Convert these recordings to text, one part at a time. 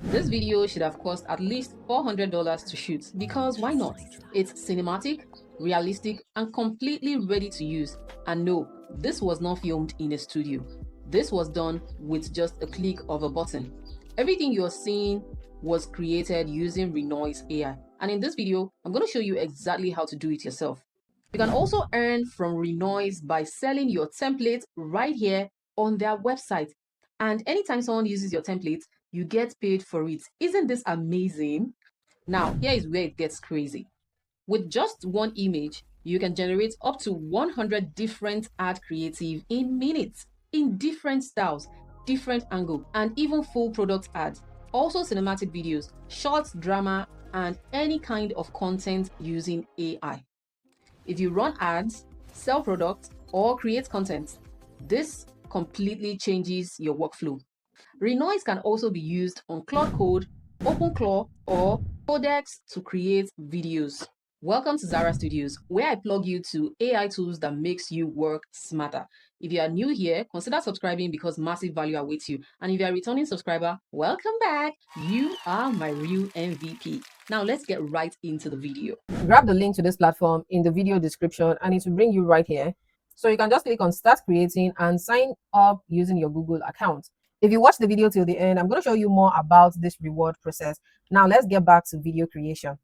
This video should have cost at least $400 to shoot because why not? It's cinematic, realistic, and completely ready to use. And no, this was not filmed in a studio. This was done with just a click of a button. Everything you're seeing was created using Renoise AI. And in this video, I'm going to show you exactly how to do it yourself. You can also earn from Renoise by selling your template right here on their website. And anytime someone uses your template, you get paid for it. Isn't this amazing? Now, here is where it gets crazy. With just one image, you can generate up to 100 different ad creative in minutes, in different styles, different angle, and even full product ads. Also cinematic videos, short drama, and any kind of content using AI. If you run ads, sell products, or create content, this completely changes your workflow. Renoise can also be used on Claude Code, OpenClaw, or Codex to create videos. Welcome to Zara Studioz, where I plug you to AI tools that makes you work smarter. If you are new here, consider subscribing because massive value awaits you. And if you are a returning subscriber, welcome back. You are my real MVP. Now let's get right into the video. Grab the link to this platform in the video description and it will bring you right here. So you can just click on start creating and sign up using your Google account. If you watch the video till the end, I'm going to show you more about this reward process. Now let's get back to video creation.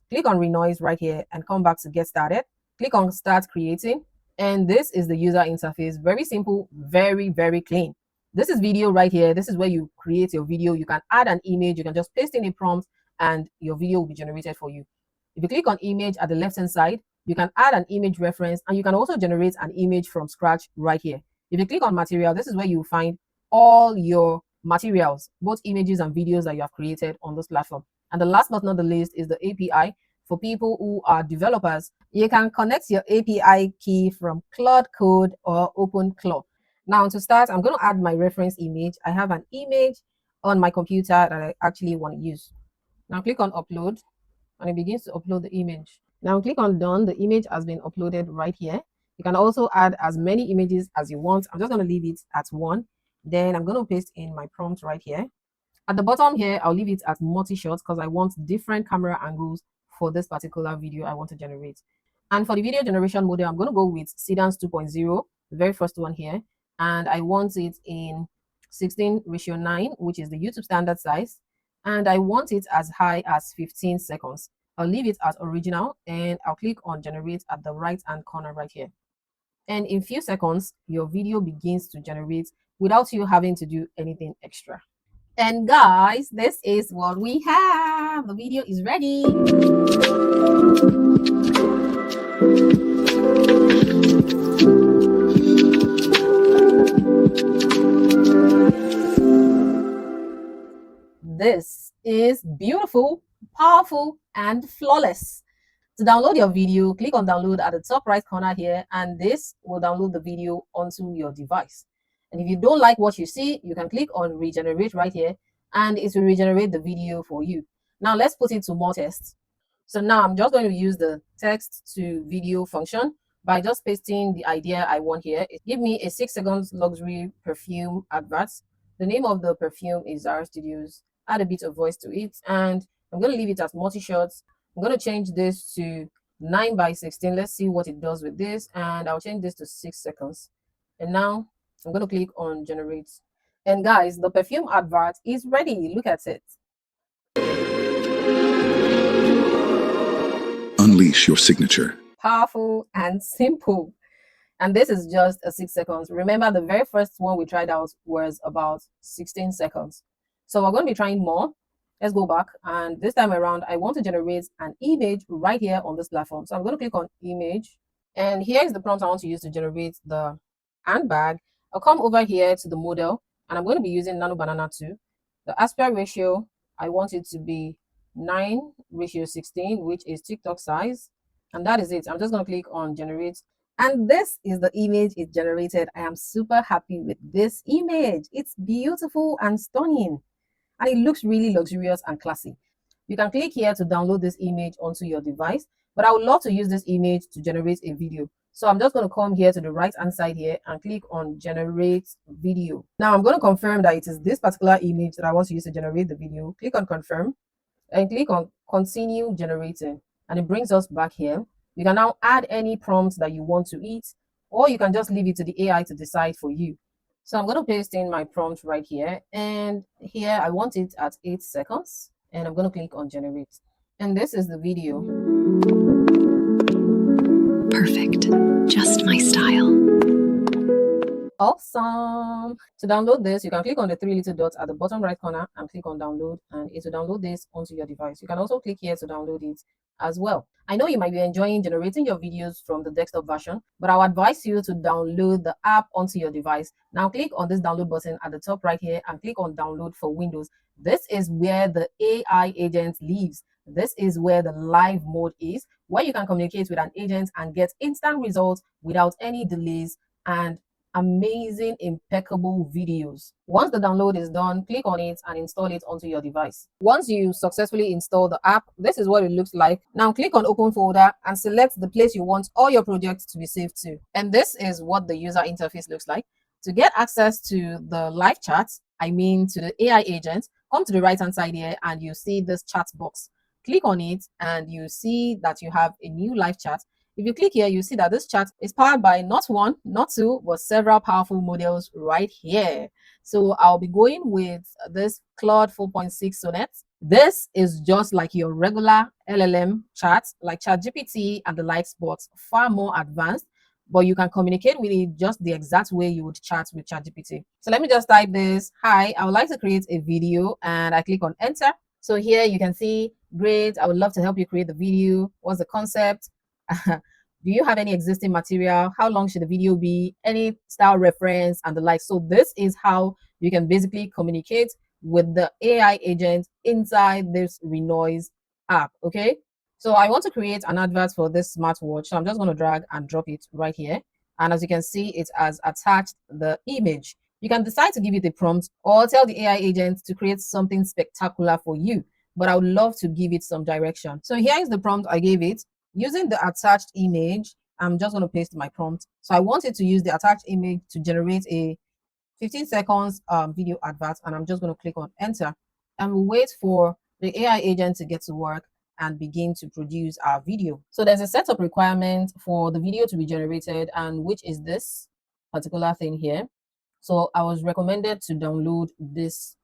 Click on Renoise right here and come back to get started. Click on start creating. And this is the user interface. Very simple, very, very clean. This is video right here. This is where you create your video. You can add an image. You can just paste in a prompt and your video will be generated for you. If you click on image at the left-hand side, you can add an image reference and you can also generate an image from scratch right here. If you click on material, this is where you find all your materials, both images and videos that you have created on this platform. And the last but not the least is the API. For people who are developers, you can connect your API key from Claude Code or OpenClaw. Now to start, I'm going to add my reference image. I have an image on my computer that I actually want to use. Now click on upload and it begins to upload the image. Now click on done. The image has been uploaded right here. You can also add as many images as you want. I'm just going to leave it at one. Then I'm going to paste in my prompt right here. At the bottom here, I'll leave it as multi-shots because I want different camera angles for this particular video I want to generate. And for the video generation model, I'm going to go with Seedance 2.0, the very first one here. And I want it in 16:9, which is the YouTube standard size. And I want it as high as 15 seconds. I'll leave it as original and I'll click on generate at the right hand corner right here. And in few seconds, your video begins to generate without you having to do anything extra. And guys, this is what we have. The video is ready. This is beautiful, powerful, and flawless. To download your video, click on download at the top right corner here, and this will download the video onto your device. And if you don't like what you see, you can click on regenerate right here, and it will regenerate the video for you. Now let's put it to more tests. So now I'm just going to use the text to video function by just pasting the idea I want here. Give me a 6 seconds luxury perfume advert. The name of the perfume is Zara Studioz. Add a bit of voice to it, and I'm going to leave it as multi-shots. I'm going to change this to 9:16. Let's see what it does with this, and I'll change this to 6 seconds. And now I'm going to click on generate. And guys, the perfume advert is ready. Look at it. Unleash your signature. Powerful and simple. And this is just a 6 seconds. Remember, the very first one we tried out was about 16 seconds. So we're going to be trying more. Let's go back. And this time around, I want to generate an image right here on this platform. So I'm going to click on image. And here is the prompt I want to use to generate the handbag. I'll come over here to the model, and I'm going to be using Nano Banana 2. The aspect ratio, I want it to be 9:16, which is TikTok size. And that is it. I'm just going to click on generate. And this is the image it generated. I am super happy with this image. It's beautiful and stunning. And it looks really luxurious and classy. You can click here to download this image onto your device. But I would love to use this image to generate a video. So I'm just going to come here to the right hand side here and click on generate video. Now I'm going to confirm that it is this particular image that I want to use to generate the video. Click on confirm and click on continue generating, and it brings us back here. You can now add any prompts that you want to eat, or you can just leave it to the AI to decide for you. So I'm going to paste in my prompt right here, and here I want it at 8 seconds, and I'm going to click on generate. And this is the video. Perfect. Just my style. Awesome. To download this, you can click on the three little dots at the bottom right corner and click on download, and it will download this onto your device. You can also click here to download it as well. I know you might be enjoying generating your videos from the desktop version, but I'll advise you to download the app onto your device. Now click on this download button at the top right here and click on download for Windows. This is where the AI agent lives. This is where the live mode is, where you can communicate with an agent and get instant results without any delays and amazing, impeccable videos. Once the download is done, click on it and install it onto your device. Once you successfully install the app, this is what it looks like. Now click on open folder and select the place you want all your projects to be saved to. And this is what the user interface looks like. To get access to the live chat, I mean to the AI agent, come to the right hand side here and you see this chat box. Click on it and you see that you have a new live chat. If you click here, you see that this chat is powered by not one, not two, but several powerful models right here. So I'll be going with this Claude 4.6 Sonnet. This is just like your regular LLM chat, like ChatGPT and the likes, but far more advanced. But you can communicate with it just the exact way you would chat with ChatGPT. So let me just type this. Hi, I would like to create a video, and I click on enter. So here you can see, great, I would love to help you create the video. What's the concept? Do you have any existing material? How long should the video be? Any style reference and the like. So this is how you can basically communicate with the AI agent inside this Renoise app. Okay. So I want to create an advert for this smartwatch. So I'm just going to drag and drop it right here. And as you can see, it has attached the image. You can decide to give it a prompt or tell the AI agent to create something spectacular for you. But I would love to give it some direction. So here is the prompt I gave it. Using the attached image, I'm just going to paste my prompt. So I wanted to use the attached image to generate a 15 seconds video advert, and I'm just going to click on enter and we'll wait for the AI agent to get to work and begin to produce our video. So there's a setup requirement for the video to be generated, and which is this particular thing here. So I was recommended to download this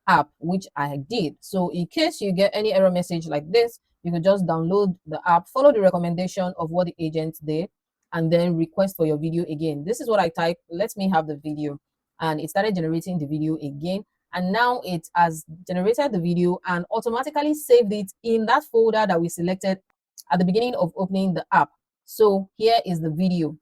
app, which I did. So in case you get any error message like this, you could just download the app, follow the recommendation of what the agent did, and then request for your video again. This is what I typed, let me have the video. And it started generating the video again. And now it has generated the video and automatically saved it in that folder that we selected at the beginning of opening the app. So here is the video.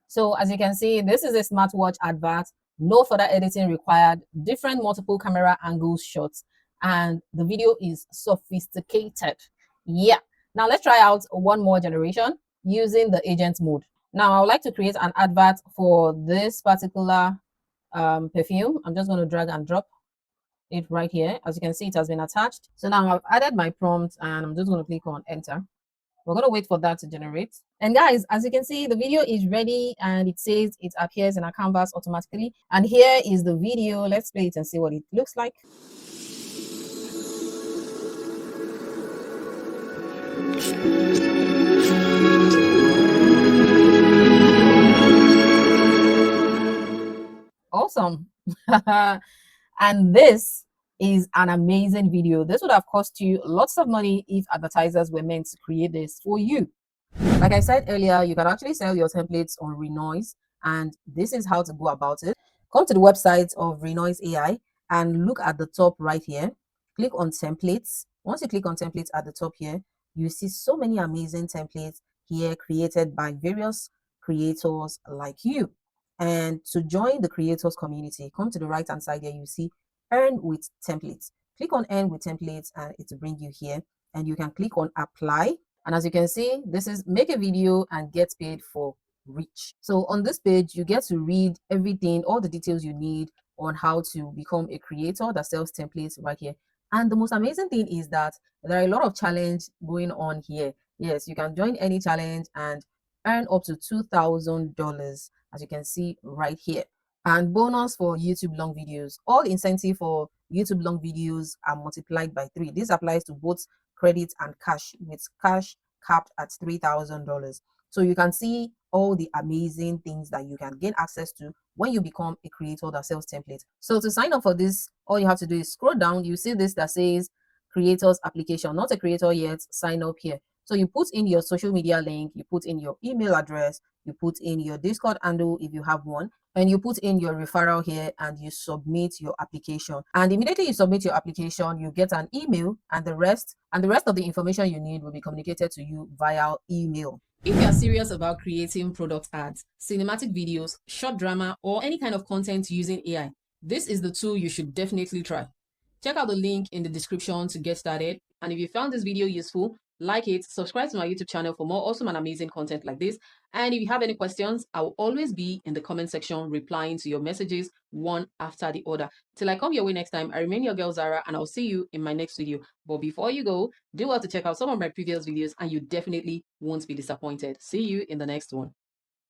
So as you can see, this is a smartwatch advert, no further editing required, different multiple camera angles shots, and the video is sophisticated. Yeah. Now let's try out one more generation using the agent mode. Now I would like to create an advert for this particular perfume. I'm just going to drag and drop it right here. As you can see, it has been attached. So now I've added my prompt and I'm just going to click on enter. We're going to wait for that to generate. And guys, as you can see, the video is ready and it says it appears in our canvas automatically. And here is the video. Let's play it and see what it looks like. Awesome. And this is an amazing video. This would have cost you lots of money if advertisers were meant to create this for you. Like I said earlier, you can actually sell your templates on Renoise, and this is how to go about it. Come to the website of Renoise AI and look at the top right here. Click on templates. Once you click on templates at the top here, you see so many amazing templates here created by various creators like you. And to join the creators community, come to the right hand side here, you see earn with templates. Click on earn with templates and it will bring you here, and you can click on apply. And as you can see, this is make a video and get paid for reach. So on this page, you get to read everything, all the details you need on how to become a creator that sells templates right here. And the most amazing thing is that there are a lot of challenge going on here. Yes, you can join any challenge and earn up to $2,000, as you can see right here. And bonus for YouTube long videos. All incentive for YouTube long videos are multiplied by 3. This applies to both credit and cash, with cash capped at $3,000. So you can see all the amazing things that you can gain access to when you become a creator that sells templates. So to sign up for this, all you have to do is scroll down. You see this that says creators application. Not a creator yet, sign up here. So you put in your social media link, you put in your email address, you put in your Discord handle if you have one, and you put in your referral here and you submit your application. And immediately you submit your application, you get an email, and the rest of the information you need will be communicated to you via email. If you are serious about creating product ads, cinematic videos, short drama, or any kind of content using AI, this is the tool you should definitely try. Check out the link in the description to get started. And if you found this video useful, like it, subscribe to my YouTube channel for more awesome and amazing content like this. And if you have any questions, I will always be in the comment section replying to your messages one after the other. Till I come your way next time, I remain your girl Zara, and I'll see you in my next video. But before you go, do well to check out some of my previous videos and you definitely won't be disappointed. See you in the next one.